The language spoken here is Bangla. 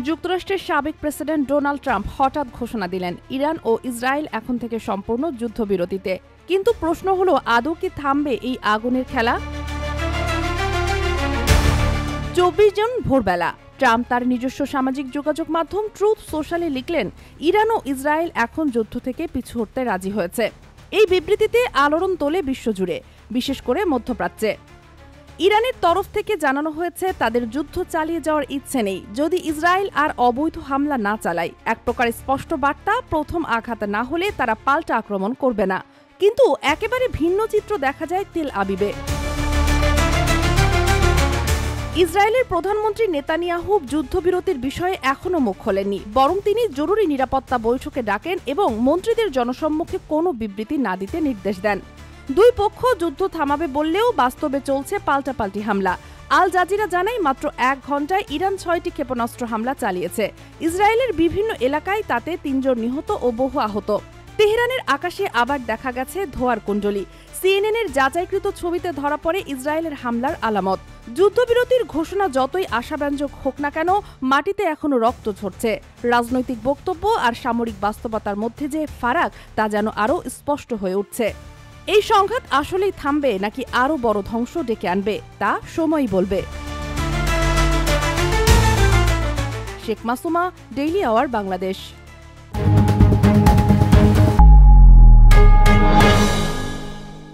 যুক্তরাষ্ট্রের সাবেক প্রেসিডেন্ট ডোনাল্ড ট্রাম্প হঠাৎ ঘোষণা দিলেন ইরান ও ইসরায়েল এখন থেকে সম্পূর্ণ যুদ্ধবিরতিতে। কিন্তু প্রশ্ন হলো, আদৌ কি থামবে এই আগুনের খেলা? 24 জন ভোরবেলা ট্রাম্প তার নিজস্ব সামাজিক যোগাযোগ মাধ্যম ট্রুথ সোশ্যালে লিখলেন, ইরান ও ইসরায়েল এখন যুদ্ধ থেকে পিছু হটতে রাজি হয়েছে। এই বিবৃতিতে আলোড়ন তোলে বিশ্বজুড়ে, বিশেষ করে মধ্যপ্রাচ্যে। ইরানের তরফ থেকে জানানো হয়েছে তাদের যুদ্ধ চালিয়ে যাওয়ার ইচ্ছে নেই যদি ইসরায়েল আর অবৈধ হামলা না চালায়। এক প্রকার স্পষ্ট বার্তা, প্রথম আঘাত না হলে তারা পাল্টা আক্রমণ করবে না। কিন্তু একেবারে ভিন্ন চিত্র দেখা যায় তেল আবিবে। ইসরায়েলের প্রধানমন্ত্রী নেতানিয়াহু যুদ্ধবিরতির বিষয়ে এখনও মুখ খোলেননি, বরং তিনি জরুরি নিরাপত্তা বৈঠকে ডাকেন এবং মন্ত্রীদের জনসম্মুখে কোনো বিবৃতি না দিতে নির্দেশ দেন। দুই পক্ষ যুদ্ধ থামাবে বললেও বাস্তবে চলছে পাল্টাপাল্টি হামলা। আল জাজিরা জানায়, মাত্র 1 ঘণ্টায় ইরান 6টি ক্ষেপণাস্ত্র হামলা চালিয়েছে। ইসরায়েলের বিভিন্ন এলাকায় তাতে 3 জন নিহত ও বহু আহত। তেহরানের আকাশে আবার দেখা গেছে ধোঁয়ার কুণ্ডলী। সিএনএনের যাচাইকৃত ছবিতে ধরা পড়ে ইসরায়েলের হামলার আলামত। যুদ্ধবিরতির ঘোষণা যতই আশাব্যঞ্জক হোক না কেন, মাটিতে এখনো রক্ত ঝরছে। রাজনৈতিক বক্তব্য আর সামরিক বাস্তবতার মধ্যে যে ফারাক, তা যেন আরও স্পষ্ট হয়ে উঠছে। এই সংঘাত আসলেই থামবে নাকি আরও বড় ধ্বংস ডেকে আনবে, তা সময়ই বলবে। Sheikh Masuma, Daily Hour, Bangladesh.